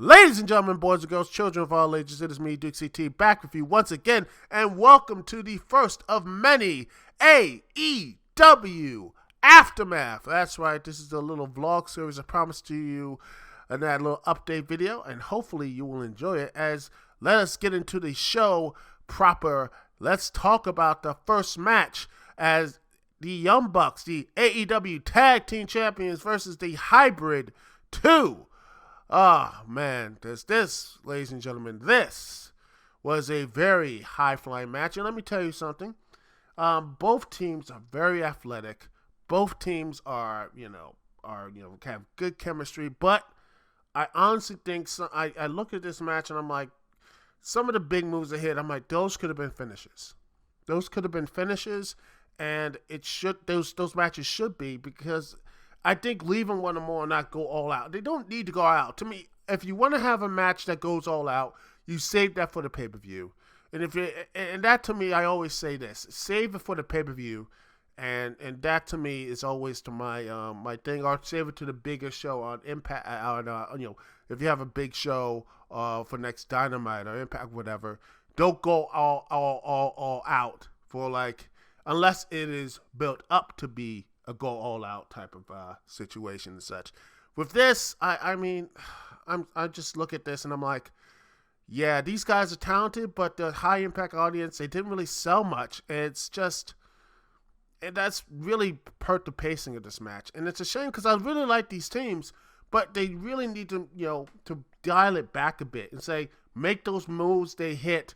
Ladies and gentlemen, boys and girls, children of all ages, it is me, Duke CT, back with you once again, and welcome to the first of many AEW Aftermath. That's right, this is a little vlog series I promised to you in that little update video, and hopefully you will enjoy it. As let us get into the show proper. Let's talk about the first match as the Young Bucks, the AEW Tag Team Champions versus the Hybrid 2. Oh, man, this, ladies and gentlemen, this was a very high-flying match. And let me tell you something. Both teams are very athletic. Both teams are have good chemistry. But I honestly think, I look at this match and I'm like, some of the big moves ahead, I'm like, those could have been finishes. Those could have been finishes, and those matches should be, because I think leaving one or more and not go all out. They don't need to go out. To me, if you want to have a match that goes all out, you save that for the pay-per-view. And that to me, I always say this: save it for the pay-per-view, and that to me is always to my my thing. Or save it to the bigger show on Impact. If you have a big show for next Dynamite or Impact, whatever, don't go all out for, like, unless it is built up to be a go all out type of situation and such. With this, I just look at this and I'm like, yeah, these guys are talented, but the high impact audience, they didn't really sell much. And that's really hurt the pacing of this match. And it's a shame, because I really like these teams, but they really need to, to dial it back a bit and say, make those moves they hit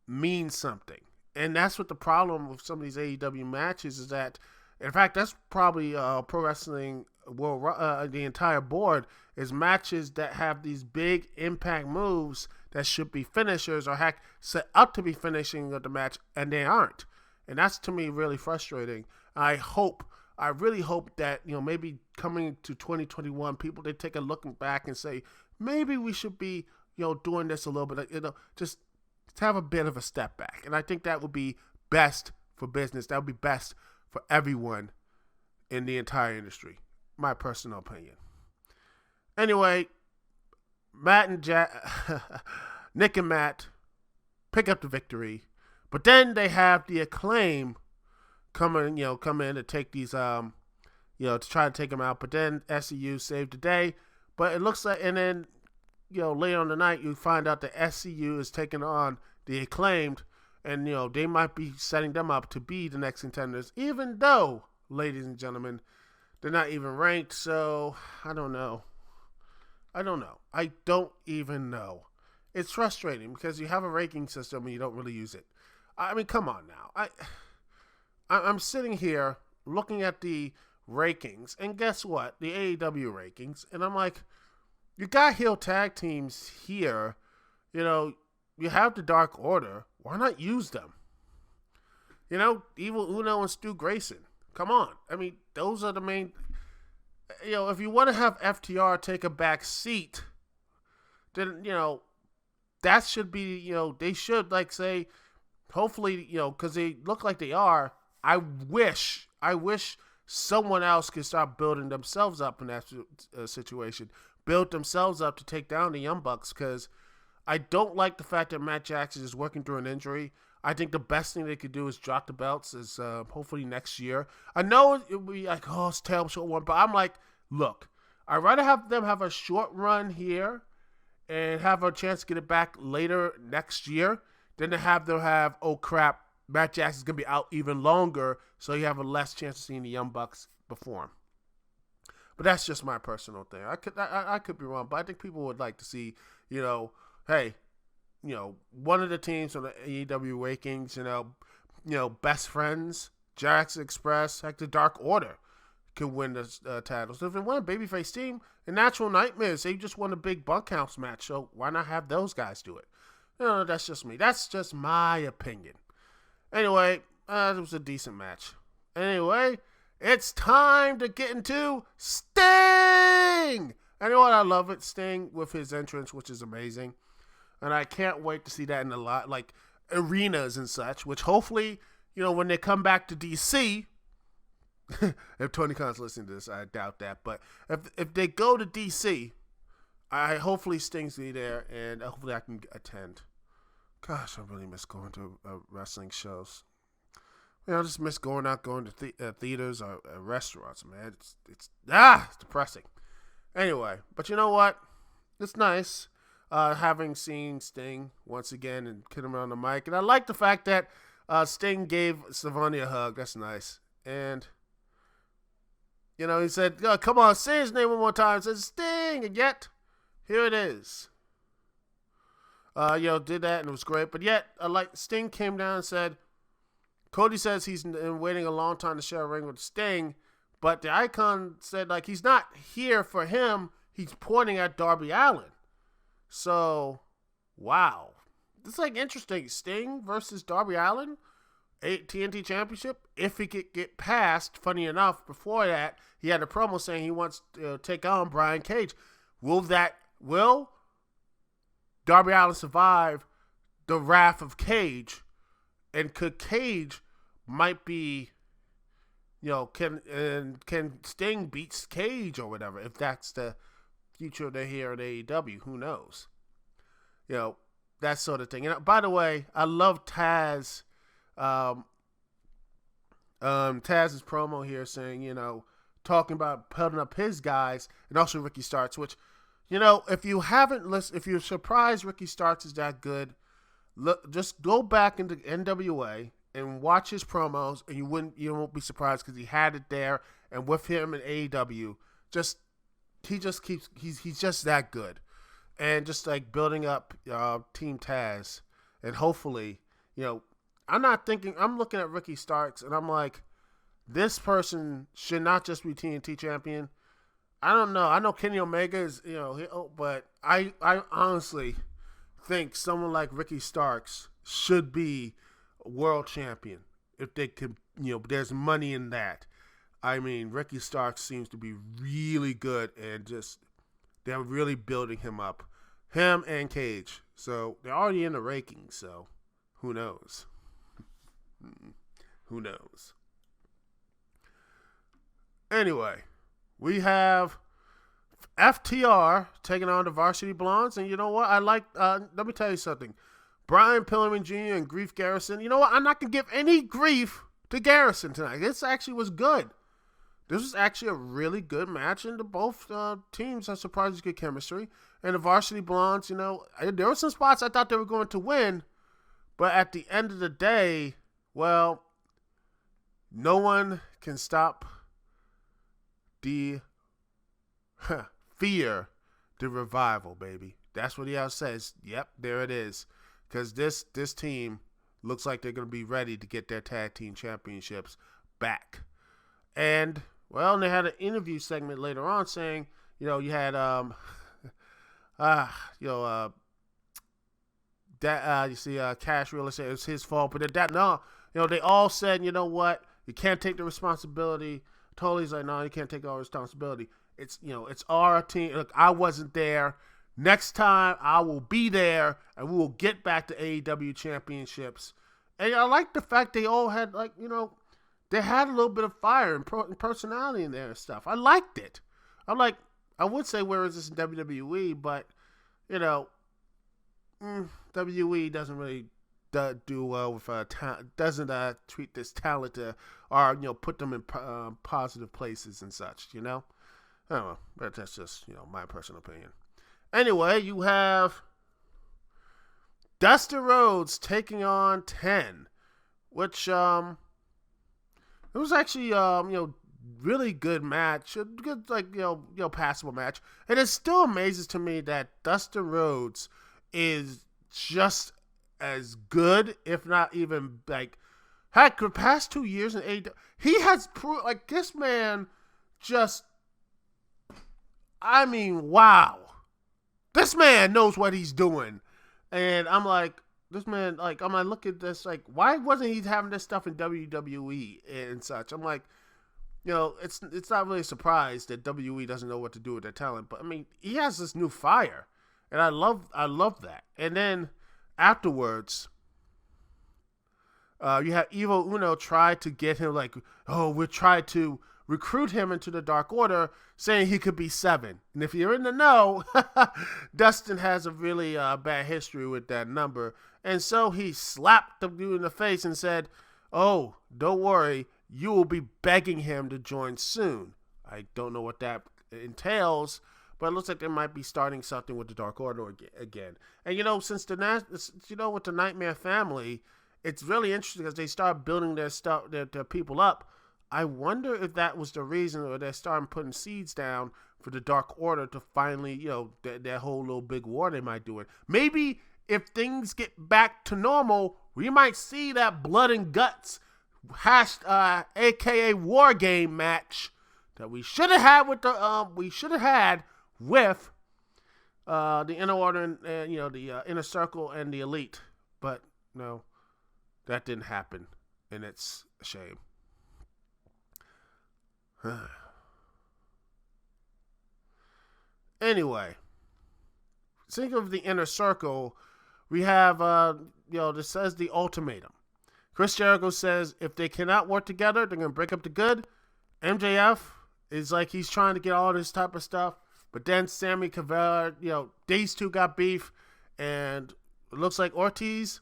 mean something. And that's what the problem with some of these AEW matches is that, in fact, that's probably Pro Wrestling World, the entire board, is matches that have these big impact moves that should be finishers or heck set up to be finishing of the match, and they aren't. And that's, to me, really frustrating. I really hope that, maybe coming to 2021, people, they take a look back and say, maybe we should be, doing this a little bit, just to have a bit of a step back. And I think that would be best for business. That would be best for everyone in the entire industry. My personal opinion. Anyway, Matt and Nick and Matt pick up the victory, but then they have the Acclaim come in to take these, to try to take them out. But then SCU saved the day. But it looks like, and then, later on the night, you find out that SCU is taking on the Acclaimed, and, they might be setting them up to be the next contenders, even though, ladies and gentlemen, they're not even ranked. So I don't know. I don't even know. It's frustrating because you have a ranking system and you don't really use it. I mean, come on now. I'm sitting here looking at the rankings, and guess what? The AEW rankings, and I'm like, you got heel tag teams here. You have the Dark Order. Why not use them? Evil Uno and Stu Grayson. Come on. I mean, those are the main. If you want to have FTR take a back seat, then, that should be, they should, like, say, hopefully, because they look like they are. I wish someone else could start building themselves up in that situation. Build themselves up to take down the Young Bucks, because I don't like the fact that Matt Jackson is working through an injury. I think the best thing they could do is drop the belts, is hopefully next year. I know it would be like, oh, it's a terrible short one, but I'm like, look, I'd rather have them have a short run here and have a chance to get it back later next year than to have them have, oh crap, Matt Jackson's going to be out even longer, so you have a less chance of seeing the Young Bucks perform. But that's just my personal thing. I could be wrong, but I think people would like to see, hey, one of the teams on the AEW rankings, best friends, Jurassic Express, heck, the Dark Order could win the titles. So if they want a babyface team, the Natural Nightmares, they just won a big bunkhouse match, so why not have those guys do it? That's just me. That's just my opinion. Anyway, it was a decent match. Anyway, it's time to get into Sting! And you know what? I love it. Sting with his entrance, which is amazing. And I can't wait to see that in a lot, like, arenas and such, which hopefully, when they come back to DC, if Tony Khan's listening to this, I doubt that. But if they go to DC, I hopefully Sting's be there, and hopefully I can attend. Gosh, I really miss going to wrestling shows. I just miss going to theaters or restaurants, man. It's depressing. Anyway, but you know what? It's nice having seen Sting once again and kid him around the mic. And I like the fact that Sting gave Savani a hug. That's nice. And, he said, oh, come on, say his name one more time. It says Sting. And yet, here it is. Did that and it was great. But yet, Sting came down and said, Cody says he's been waiting a long time to share a ring with Sting. But the Icon said, he's not here for him. He's pointing at Darby Allin. So, wow. It's interesting. Sting versus Darby Allin, TNT Championship. If he could get past, funny enough, before that, he had a promo saying he wants to take on Brian Cage. Will Darby Allin survive the wrath of Cage? And could Cage might be, can Sting beat Cage or whatever? If that's the future they're here at AEW, who knows? That sort of thing. And by the way, I love Taz. Taz's promo here saying, talking about putting up his guys, and also Ricky Starks, which, if you haven't listened, if you're surprised Ricky Starks is that good, look, just go back into NWA and watch his promos, and you won't be surprised because he had it there, and with him in AEW, he's just that good, and just building up Team Taz, and hopefully, I'm looking at Ricky Starks, and I'm like, this person should not just be TNT champion. I don't know. I know Kenny Omega is, but I honestly think someone like Ricky Starks should be a world champion if they could, there's money in that. I mean, Ricky Starks seems to be really good, and they're really building him up. Him and Cage. So they're already in the rankings, so who knows? Who knows? Anyway, we have FTR taking on the Varsity Blondes, and you know what? Let me tell you something. Brian Pillman Jr. and Grief Garrison. You know what? I'm not going to give any grief to Garrison tonight. This actually was good. This was actually a really good match, and both teams had surprisingly good chemistry. And the Varsity Blondes, there were some spots I thought they were going to win, but at the end of the day, well, no one can stop the fear, the revival, baby. That's what he else says. Yep, there it is. Because this team looks like they're going to be ready to get their tag team championships back. And, well, they had an interview segment later on saying, you had, Cash really said it was his fault, but they all said, you know what, you can't take the responsibility. Totally like, no, you can't take all responsibility. It's our team. Look, I wasn't there. Next time I will be there, and we will get back to AEW championships. And I like the fact they all had they had a little bit of fire and personality in there and stuff. I liked it. I would say where is this in WWE, but WWE doesn't really do well with doesn't treat this talent or put them in positive places and such. I don't know, but that's just my personal opinion. Anyway, you have Dustin Rhodes taking on 10, which it was actually really good match, a good passable match, and it still amazes to me that Dustin Rhodes is just as good, if not even heck, the past 2 years in AEW, he has proved this man just. I mean, wow. This man knows what he's doing. And I'm like, this man, look at this, why wasn't he having this stuff in WWE and such? I'm like, it's not really a surprise that WWE doesn't know what to do with their talent, but I mean, he has this new fire, and I love that. And then afterwards, you have Evil Uno try to get him we'll try to recruit him into the Dark Order, saying he could be 7. And if you're in the know, Dustin has a really bad history with that number. And so he slapped the dude in the face and said, "Oh, don't worry, you will be begging him to join soon." I don't know what that entails, but it looks like they might be starting something with the Dark Order again. And since with the Nightmare family, it's really interesting because they start building their stuff, their people up. I wonder if that was the reason, or they're starting putting seeds down for the Dark Order to finally, that whole little big war they might do it. Maybe if things get back to normal, we might see that blood and guts, aka war game match that we should have had with the Inner Order and the Inner Circle and the Elite, but no, that didn't happen, and it's a shame. Anyway, think of the Inner Circle. We have this says the ultimatum. Chris Jericho says if they cannot work together, they're gonna break up the good. MJF is like he's trying to get all this type of stuff, but then Sammy Guevara, these two got beef, and it looks like Ortiz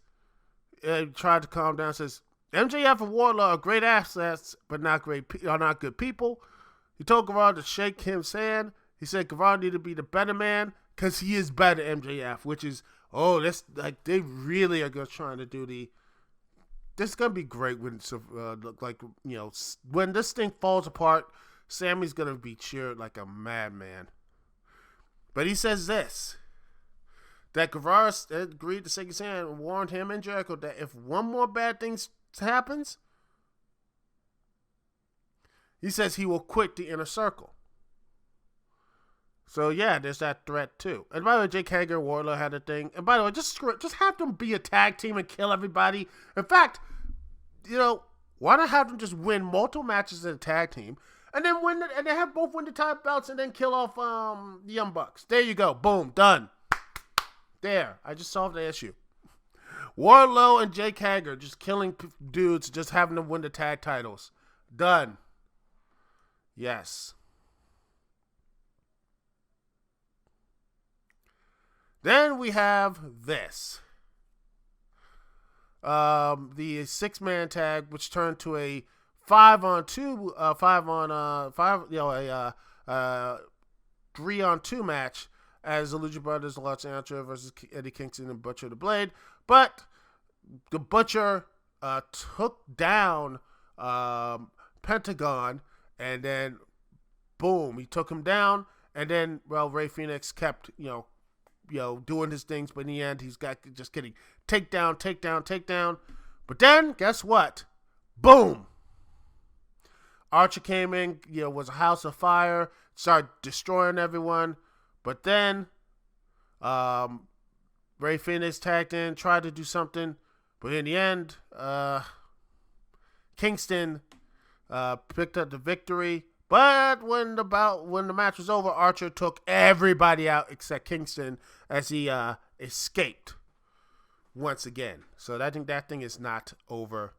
tried to calm down. Says MJF and Wardlow are great assets, but not good people. He told Guevara to shake his hand. He said Guevara needed to be the better man because he is better MJF, which is that's like they really are trying to do the. This is gonna be great when when this thing falls apart. Sammy's gonna be cheered like a madman. But he says this: that Guevara agreed to shake his hand and warned him and Jericho that if one more bad thing happens, he says he will quit the Inner Circle. So yeah, there's that threat too. And by the way, Jake Hager and Wardlow had a thing. And by the way, just have them be a tag team and kill everybody. In fact, why not have them just win multiple matches as a tag team, and then and they have both win the tag belts and then kill off the Young Bucks. There you go, boom, done. There, I just solved the issue. Wardlow and Jake Hager just killing dudes, just having them win the tag titles. Done. Yes. Then we have this. The 6-man tag, which turned to a 5-on-2, 3-on-2 match as the Lucha Brothers lost Antra versus Eddie Kingston and Butcher the Blade. But the Butcher took down Pentagon, and then boom, he took him down, and then Ray Phoenix kept doing his things, but in the end, he's got just kidding. Takedown. But then, guess what? Boom! Archer came in, was a house of fire, started destroying everyone. But then, Ray Phoenix tagged in, tried to do something, but in the end, Kingston picked up the victory. But when the match was over, Archer took everybody out except Kingston as he escaped once again. So I think that thing is not over.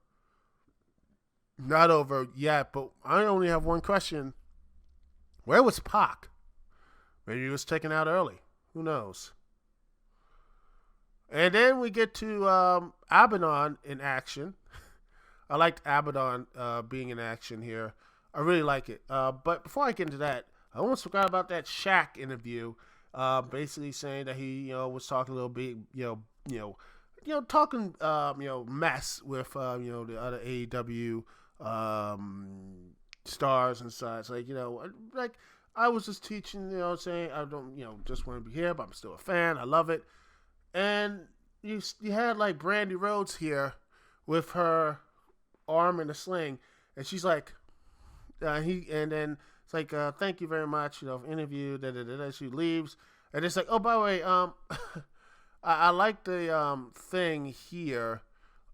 Not over yet, but I only have one question. Where was Pac? Maybe he was taken out early. Who knows? And then we get to Abaddon in action. I liked Abaddon being in action here. I really like it. But before I get into that, I almost forgot about that Shaq interview. Basically saying that he, was talking a little bit, talking, mess with, the other AEW stars and such. Like I was just teaching, saying I don't, just want to be here, but I'm still a fan. I love it. And you had like Brandy Rhodes here with her arm in a sling, and she's like, and then it's like, thank you very much, interview, she leaves, and it's like, oh, by the way, I like the thing here,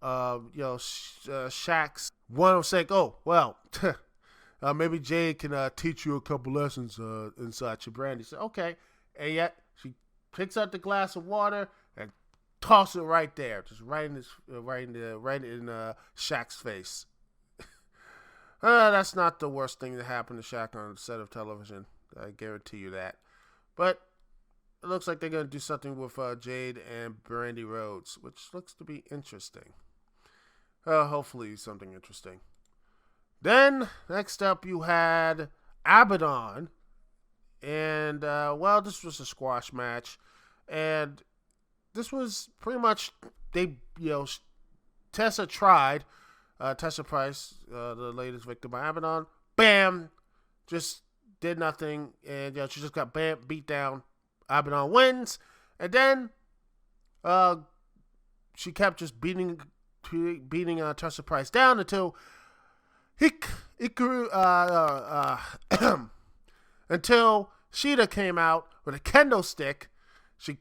Shaq's one was saying, oh, well, maybe Jay can teach you a couple lessons and such. And Brandy said, okay, and yet she picks up the glass of water and tosses it right there, just right in Shaq's face. That's not the worst thing that happened to Shaq on a set of television. I guarantee you that. But it looks like they're going to do something with Jade and Brandy Rhodes, which looks to be interesting. Hopefully something interesting. Then, next up, you had Abaddon. And, this was a squash match. And this was pretty much, Tessa tried. Tessa Price, the latest victim by Abaddon. Bam! Just did nothing. And, she just got beat down. Abaddon wins. And then, she kept just beating Tessa Price down until until Sheeta came out with a kendo stick. She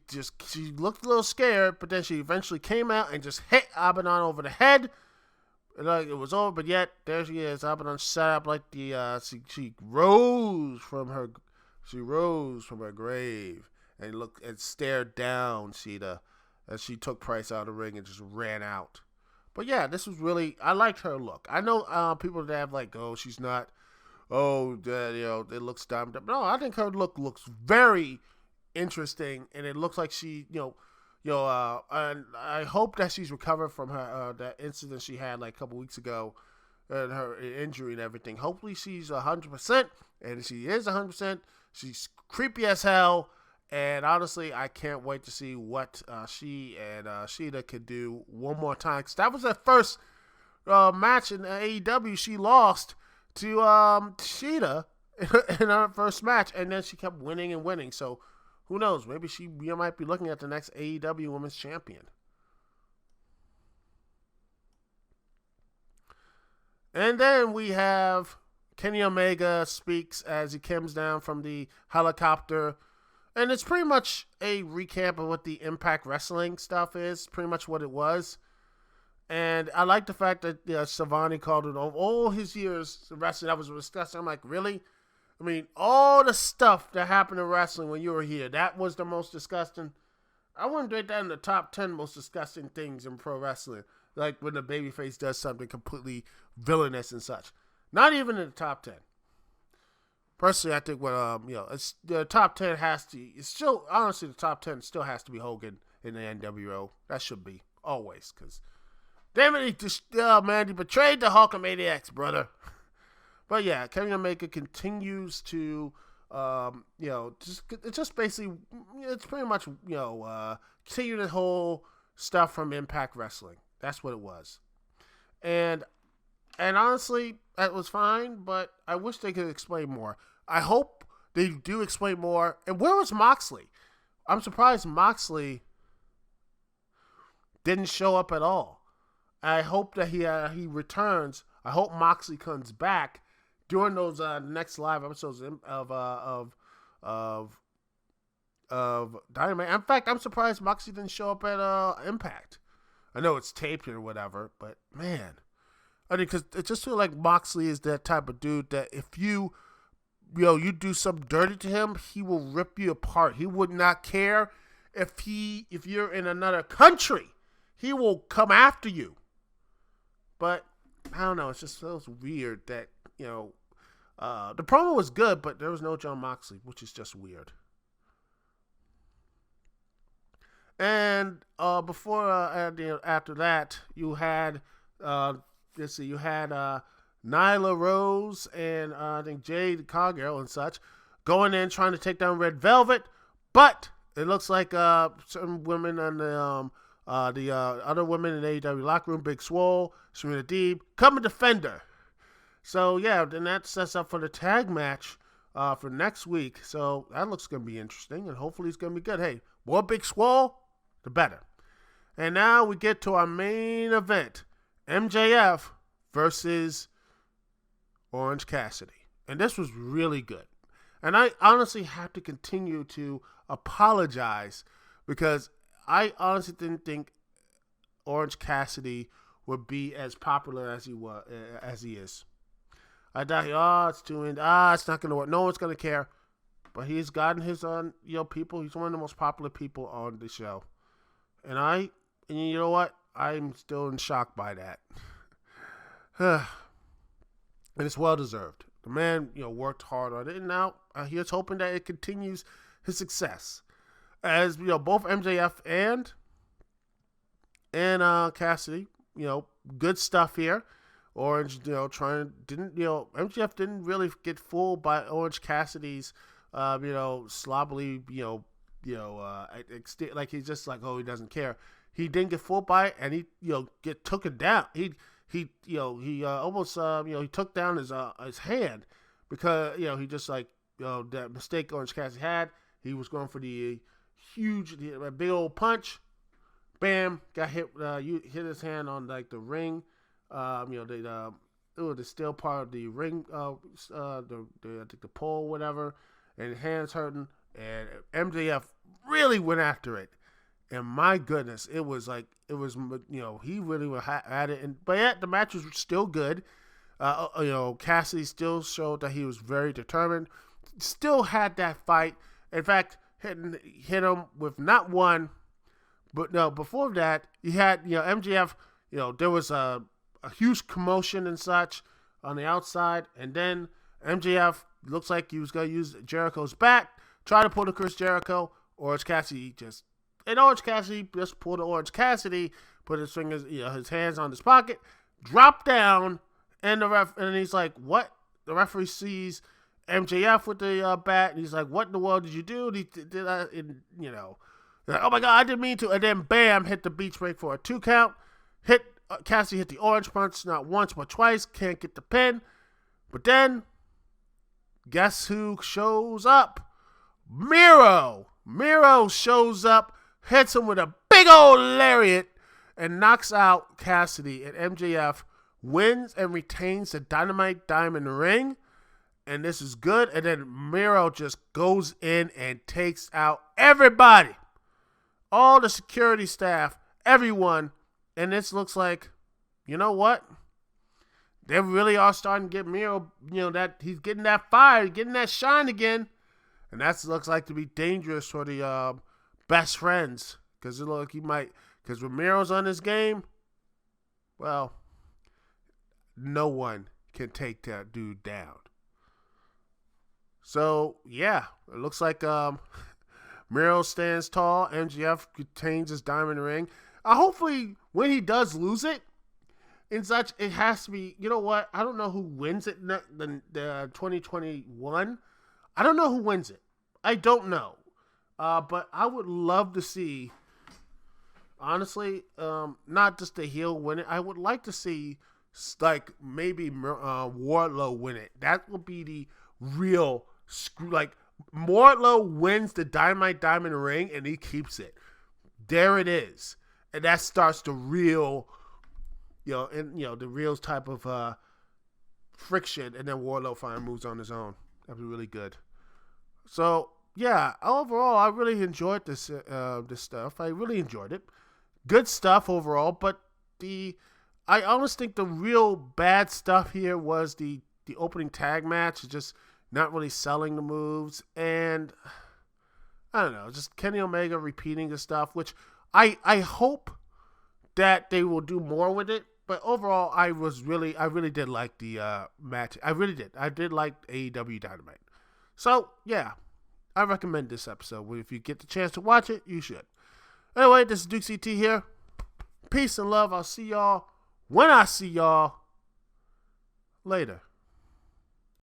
looked a little scared, but then she eventually came out and just hit Abaddon over the head. Like it was over, but yet there she is. Abaddon sat up like the she rose from her grave and looked and stared down Sheeta as she took Price out of the ring and just ran out. But yeah, this was really, I liked her look. I know people that have like, oh, she's not, it looks dumb. No, I think her look looks very interesting, and it looks like she, and I hope that she's recovered from her that incident she had like a couple weeks ago, and her injury and everything. Hopefully she's 100%, and she is 100%. She's creepy as hell. And honestly, I can't wait to see what she and Sheeta could do one more time. Because that was her first match in AEW. She lost to Sheeta in her first match. And then she kept winning and winning. So who knows? Maybe you might be looking at the next AEW Women's Champion. And then we have Kenny Omega speaks as he comes down from the helicopter. And it's pretty much a recap of what the Impact Wrestling stuff is, pretty much what it was. And I like the fact that Savani called it all his years of wrestling that was disgusting. I'm like, really? I mean, all the stuff that happened in wrestling when you were here, that was the most disgusting. I wouldn't rate that in the top 10 most disgusting things in pro wrestling. Like when the babyface does something completely villainous and such. Not even in the top 10. Personally, I think it's the top 10 it's still, honestly, the top 10 still has to be Hogan in the NWO. That should be, always, because, damn it, he betrayed the Hulkamaniacs, brother. But yeah, Kenny Omega continues to, it's basically, it's pretty much, continue the whole stuff from Impact Wrestling. That's what it was. And honestly, that was fine, but I wish they could explain more. I hope they do explain more. And where was Moxley? I'm surprised Moxley didn't show up at all. I hope that he returns. I hope Moxley comes back during those next live episodes of Dynamite. In fact, I'm surprised Moxley didn't show up at Impact. I know it's taped or whatever, but man. I mean, because it just feels like Moxley is that type of dude that if you do something dirty to him, he will rip you apart. He would not care if you're in another country. He will come after you. But I don't know. It just feels weird that the promo was good, but there was no Jon Moxley, which is just weird. And after that, you had. You had Nyla Rose and I think Jade Cargill and such going in trying to take down Red Velvet, but it looks like certain women and the other women in the AEW locker room, Big Swole, Serena Deeb, come and defend her. So yeah, then that sets up for the tag match for next week. So that looks going to be interesting, and hopefully it's going to be good. Hey, more Big Swole, the better. And now we get to our main event. MJF versus Orange Cassidy. And this was really good. And I honestly have to continue to apologize because I honestly didn't think Orange Cassidy would be as popular as he is. I thought, it's not going to work. No one's going to care. But he's gotten his people. He's one of the most popular people on the show. And you know what? I'm still in shock by that. and it's well deserved. The man, worked hard on it, and now he's hoping that it continues his success. As both MJF and Cassidy, good stuff here. Orange, MJF didn't really get fooled by Orange Cassidy's, sloppily, like he's just like, oh, he doesn't care. He didn't get fooled by it, and he, took it down. He almost, he took down his hand because, he just like, that mistake Orange Cassidy had. He was going for the big old punch. Bam, got hit. Hit his hand on like the ring. The steel part of the ring. I think the pole, whatever, and his hands hurting. And MJF really went after it. And my goodness, he really had it. But yet the match was still good. Cassidy still showed that he was very determined. Still had that fight. In fact, hit him with not one, but no. Before that, he had MJF. There was a huge commotion and such on the outside, and then MJF looks like he was going to use Jericho's back, try to pull the Chris Jericho. Orange Cassidy just pulled the Orange Cassidy, put his fingers, his hands on his pocket, dropped down, and and he's like, "What?" The referee sees MJF with the bat, and he's like, "What in the world did you do?" And he did that, like, oh my God, I didn't mean to. And then bam, hit the beach break for a 2 count. Cassidy hit the orange punch not once but twice. Can't get the pin. But then, guess who shows up? Miro. Miro shows up, hits him with a big old lariat, and knocks out Cassidy. And MJF wins and retains the Dynamite Diamond ring. And this is good. And then Miro just goes in and takes out everybody. All the security staff, everyone. And this looks like, you know what? They really are starting to get Miro, that he's getting that fire, getting that shine again. And that looks like to be dangerous for the best friends. Because it looks like because when Miro's on this game, well, no one can take that dude down. So, yeah, it looks like Miro stands tall. MJF retains his diamond ring. Hopefully, when he does lose it, and such, it has to be, you know what? I don't know who wins it, the 2021. I don't know who wins it. I don't know. But I would love to see, honestly, not just the heel win it. I would like to see, like, maybe Wardlow win it. That will be the real, like, Wardlow wins the Dynamite Diamond ring and he keeps it. There it is. And that starts the real, the real type of friction. And then Wardlow finally moves on his own. That'd be really good. So, yeah, overall, I really enjoyed this stuff. I really enjoyed it. Good stuff overall, but I almost think the real bad stuff here was the opening tag match, just not really selling the moves, and I don't know, just Kenny Omega repeating the stuff, which I hope that they will do more with it. But overall, I really did like the match. I really did. I did like AEW Dynamite. So, yeah, I recommend this episode. If you get the chance to watch it, you should. Anyway, this is Duke CT here. Peace and love. I'll see y'all when I see y'all later.